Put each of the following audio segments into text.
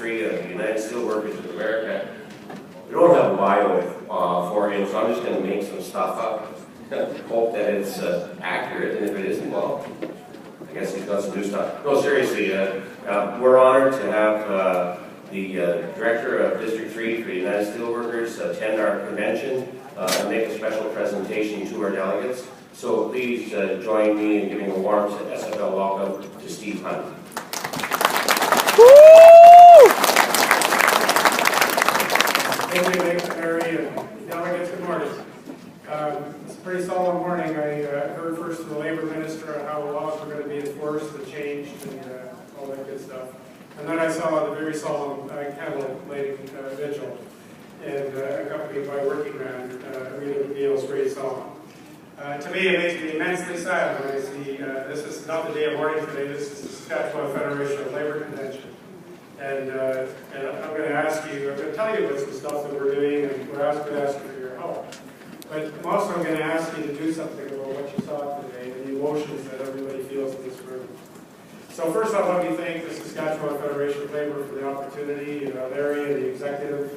3 of the United Steelworkers of America. We don't have a bio for him, so I'm just going to make some stuff up. Hope that it's accurate, and if it isn't, well, I guess he's got some new stuff. No, seriously, we're honored to have the Director of District 3 for the United Steelworkers attend our convention and make a special presentation to our delegates. So please join me in giving a warm SFL welcome to Steve Hunt. Thank you, Larry, and delegates, good morning. It's a pretty solemn morning. I heard first from the Labour Minister on how laws were going to be enforced and changed and all that good stuff. And then I saw the very solemn candle lighting vigil, and accompanied by working man, reading Neil's great song. To me, it makes me immensely sad when I see this is not the day of mourning today. This is the Saskatchewan Federation of Labour Convention. And I'm going to tell you about some stuff that we're doing, and we're going to ask you for your help. But I'm also going to ask you to do something about what you saw today and the emotions that everybody feels in this room. So first off, let me thank the Saskatchewan Federation of Labour for the opportunity, Larry and the executive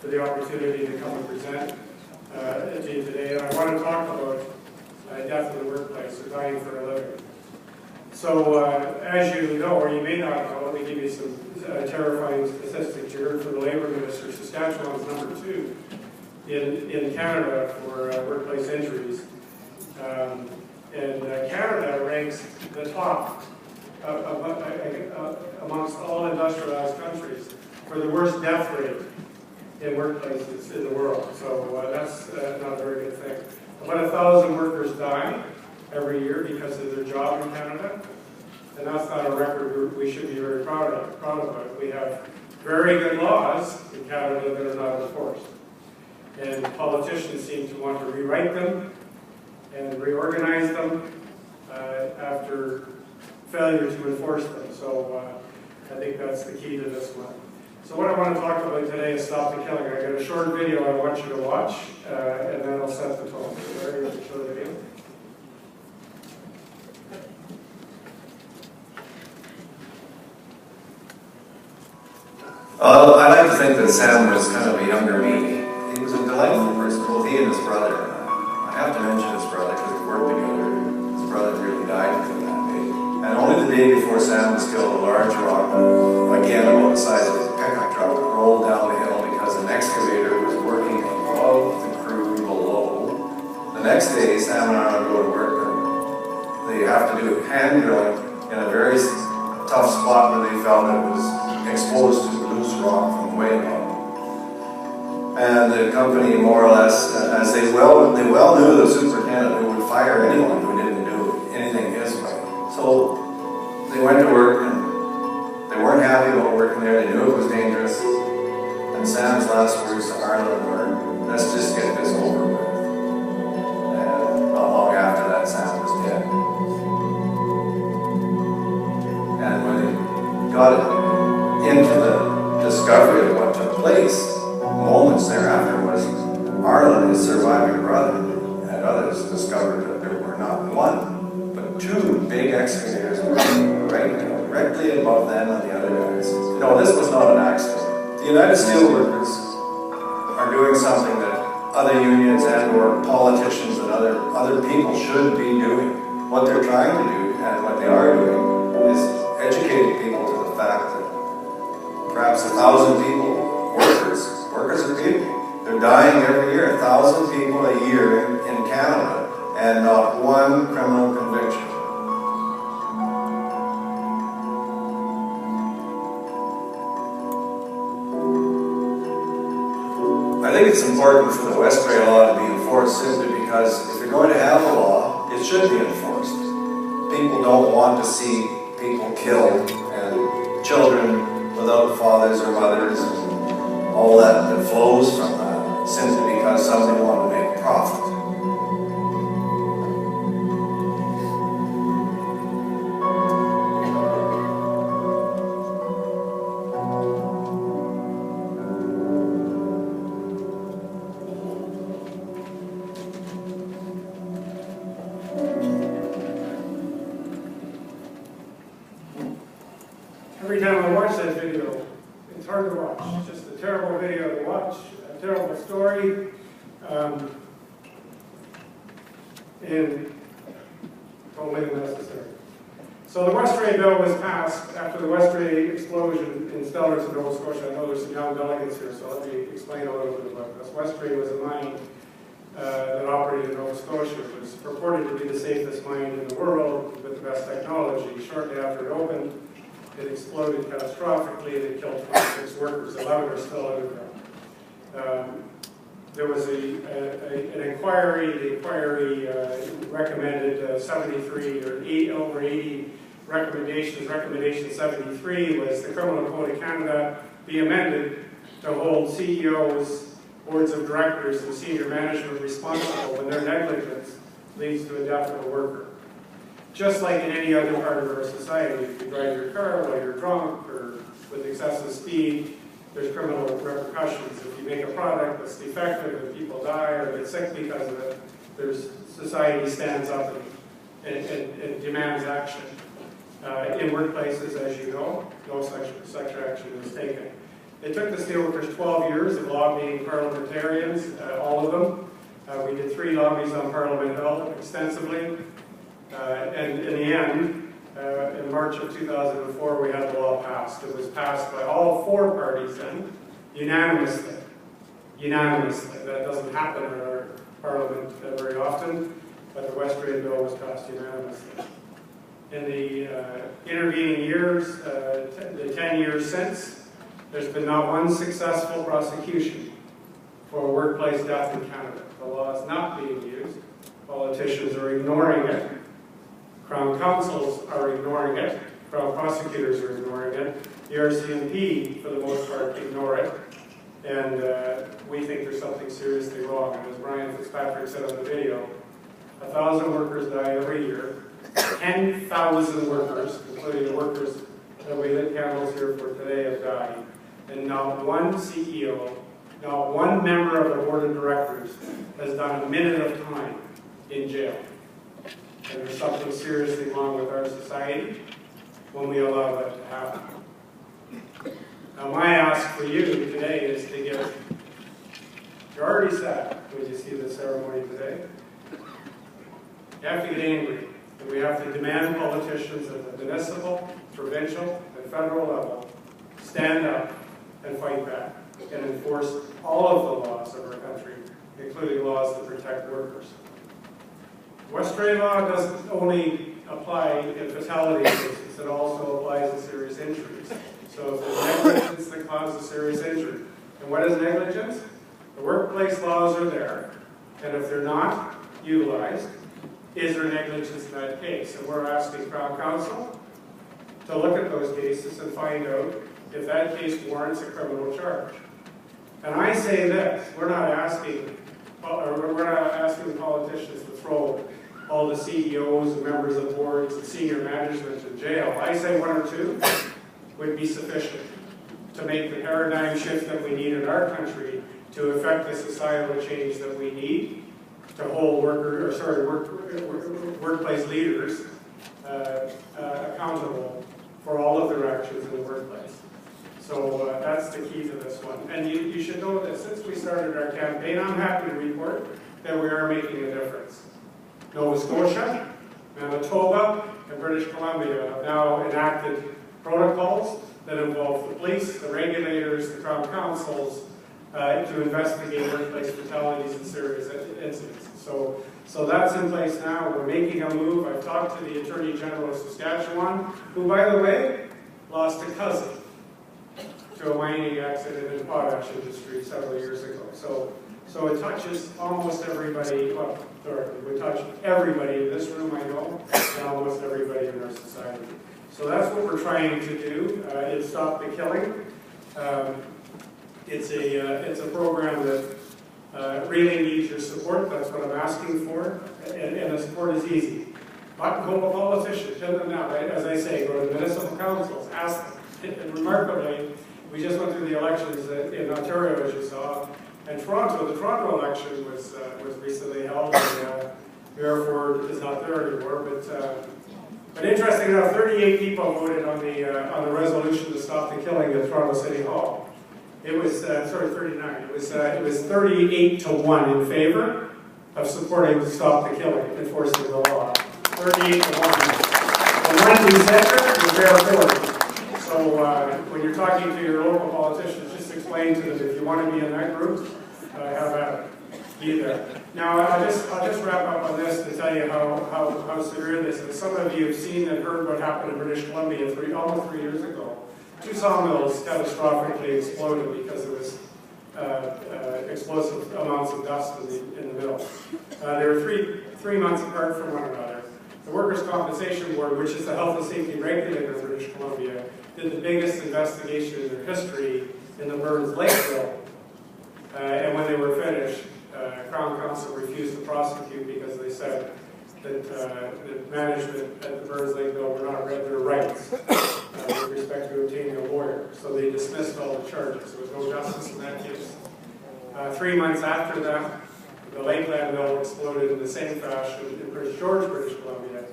for the opportunity to come and present to you today. And I want to talk about death in the workplace, or dying for a living. So as you know, or you may not know, let me give you some terrifying statistics. You heard from the Labour Minister, Saskatchewan's number 2 in Canada for workplace injuries. And Canada ranks the top amongst all industrialized countries for the worst death rate in workplaces in the world. So that's not a very good thing. About 1,000 workers die every year because of their job in Canada. And that's not a record we should be very proud of. We have very good laws in Canada that are not enforced. And politicians seem to want to rewrite them and reorganize them after failure to enforce them. So I think that's the key to this one. So what I want to talk about today is stop the killing. I got a short video I want you to watch, and then I'll set the tone. So there is a short video. I like to think that Sam was kind of a younger me. He was a delightful person, both he and his brother. I have to mention his brother because we worked together. His brother really died from that day. And only the day before Sam was killed, a large rock, again about the size of a pickup truck, rolled down the hill because an excavator was working above the crew below. The next day, Sam and I would go to work, and they have to do hand drilling in a very tough spot where they felt it was exposed to loose rock from way above. And the company, more or less, as they well knew the superintendent who would fire anyone who didn't do anything his way. So they went to work, and they weren't happy about working there. They knew it was dangerous. And Sam's last words to Arlen were, "Let's just get this over with." And not long after that, Sam was dead. And when they got into the discovery of what took place, moments thereafter was Arlen, his surviving brother, and others discovered that there were not one, but 2 big excavators right directly above them and the other guys. No, this was not an accident. The United Steelworkers are doing something that other unions and or politicians and other people should be doing. What they're trying to do, and what they are doing, is educating people to the fact that perhaps 1,000 people, workers are people. They're dying every year, 1,000 people a year in Canada, and not one criminal conviction. I think it's important for the Westray law to be enforced simply because if you're going to have a law, it should be enforced. People don't want to see people killed and children without fathers or mothers and all that flows from that simply because somebody wanted to make a profit. Every time I watch that video, It's hard to watch. It's just a terrible video to watch, a terrible story, and totally unnecessary. So the Westray bill was passed after the Westray explosion in Stellarton, Nova Scotia. I know there's some young delegates here, so let me explain a little bit about this. Westray was a mine that operated in Nova Scotia. It was purported to be the safest mine in the world with the best technology. Shortly after it opened, it exploded catastrophically and it killed 26 workers. 11 are still underground. There was an inquiry. The inquiry recommended 73 or over 80 recommendations. Recommendation 73 was the Criminal Code of Canada be amended to hold CEOs, boards of directors, and senior management responsible when their negligence leads to a death of a worker. Just like in any other part of our society, if you drive your car while you're drunk or with excessive speed, there's criminal repercussions. If you make a product that's defective and people die or get sick because of it, society stands up and demands action. In workplaces, as you know, no such action is taken. It took the steelworkers 12 years of lobbying parliamentarians, all of them. We did 3 lobbies on Parliament Hill extensively. And in the end, in March of 2004, we had the law passed. It was passed by all 4 parties then, unanimously. Unanimously. That doesn't happen in our Parliament very often, but the Westray bill was passed unanimously. In the intervening years, the 10 years since, there's been not one successful prosecution for a workplace death in Canada. The law is not being used. Politicians are ignoring it. Crown councils are ignoring it. Crown prosecutors are ignoring it. The RCMP, for the most part, ignore it. And we think there's something seriously wrong. And as Brian Fitzpatrick said on the video, 1,000 workers die every year. 10,000 workers, including the workers that we lit candles here for today, have died. And not one CEO, not one member of the board of directors has done a minute of time in jail. And there's something seriously wrong with our society when we allow that to happen. Now my ask for you today is to give, you're already sad when you see the ceremony today. You have to get angry. And we have to demand politicians at the municipal, provincial, and federal level stand up and fight back and enforce all of the laws of our country, including laws that protect workers. Westray law doesn't only apply in fatality cases, it also applies in serious injuries. So if there's negligence that causes serious injury. And what is negligence? The workplace laws are there, and if they're not utilized, is there negligence in that case? And we're asking Crown Counsel to look at those cases and find out if that case warrants a criminal charge. And I say this, we're not asking politicians to throw all the CEOs and members of boards and senior management in jail. I say 1 or 2 would be sufficient to make the paradigm shift that we need in our country to effect the societal change that we need to hold workplace leaders accountable for all of their actions in the workplace. So that's the key to this one. And you should know that since we started our campaign, I'm happy to report that we are making a difference. Nova Scotia, Manitoba, and British Columbia have now enacted protocols that involve the police, the regulators, the Crown Councils to investigate workplace fatalities and serious incidents. So that's in place now. We're making a move. I've talked to the Attorney General of Saskatchewan, who, by the way, lost a cousin to a mining accident in the potash industry several years ago. So it touches almost everybody, well, we touch everybody in this room, I know, and almost everybody in our society. So that's what we're trying to do, is stop the killing. It's a program that really needs your support. That's what I'm asking for, and the support is easy. Not go to politicians, tell them now, right? As I say, go to municipal councils, ask them. And remarkably, we just went through the elections in Ontario, as you saw, and Toronto. The Toronto election was recently held, and Mayor Ford is not there anymore, but But interesting enough, 38 people voted on the resolution to stop the killing at Toronto City Hall. It was, 39. It was 38 to 1 in favor of supporting to stop the killing, enforcing the law. 38 to 1. The one dissenter was there for it. So when you're talking to your local politicians, just explain to them if you want to be in that group, have at it. Be there. Now I'll just wrap up on this to tell you how severe this is. Some of you have seen and heard what happened in British Columbia almost 3 years ago. 2 sawmills catastrophically exploded because there was explosive amounts of dust in the mill. They were three months apart from one another. The Workers' Compensation Board, which is the health and safety regulator of British Columbia, did the biggest investigation in their history in the Burns Lake mill. And when they were finished, Crown Council refused to prosecute because they said that management at the Burns Lake mill were not read their rights with respect to obtaining a lawyer. So they dismissed all the charges. There was no justice in that case. 3 months after that, the Lakeland mill exploded in the same fashion in Prince George, British Columbia.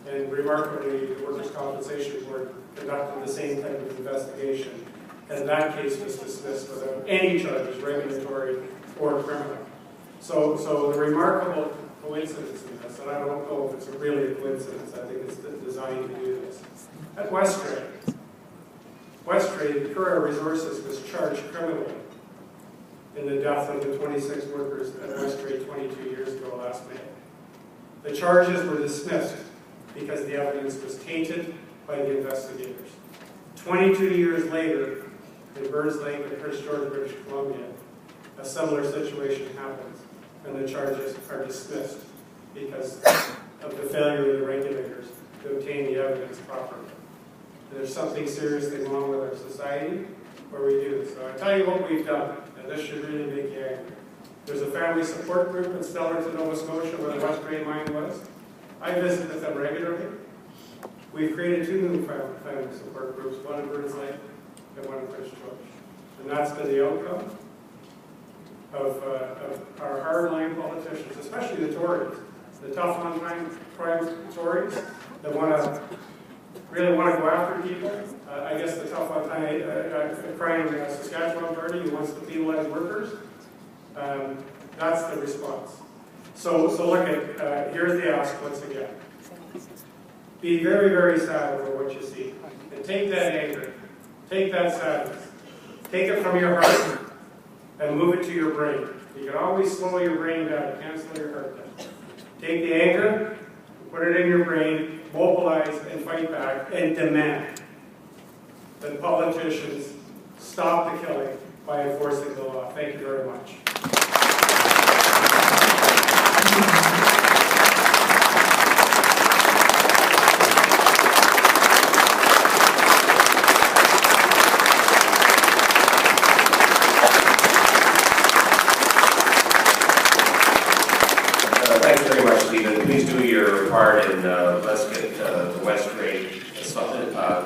And remarkably, the Workers' Compensation Board conducted the same type of investigation. And that case was dismissed without any charges, regulatory or criminal. So the remarkable coincidence in this, and I don't know if it's really a coincidence, I think it's designed to do this. At Westray, the Courier Resources was charged criminally in the death of the 26 workers at Westray 22 years ago last May. The charges were dismissed because the evidence was tainted by the investigators. 22 years later, in Burns Lake and Prince George, British Columbia, a similar situation happens, and the charges are dismissed because of the failure of the regulators to obtain the evidence properly. There's something seriously wrong with our society where we do this. So I tell you what we've done, and this should really make you angry. There's a family support group in Stellarton, Nova Scotia, where the Westray mine was. I visit with them regularly. We've created 2 new family support groups, one in Burns Lake and one in Prince George. And that's been the outcome of our hardline politicians, especially the Tories, the tough on crime Tories that really want to go after people. I guess the tough on crime Saskatchewan party who wants to penalize workers. That's the response. So look at, here's the ask once again. Be very, very sad over what you see. And take that anger, take that sadness, take it from your heart and move it to your brain. You can always slow your brain down, you can't slow your heart down. Take the anger, put it in your brain, mobilize and fight back, and demand that politicians stop the killing by enforcing the law. Thank you very much. Thanks very much, Stephen. Please do your part and let's get the Westray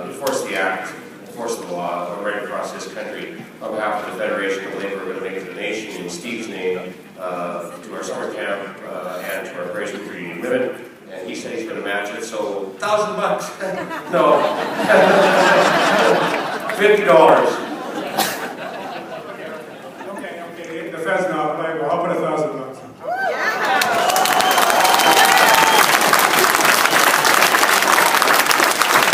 enforce the act, enforce the law right across this country. On behalf of the Federation of Labour, we're going to make a donation in Steve's name to our summer camp and to our Fraser Community Women. And he said he's going to match it, so $1,000. No. $50.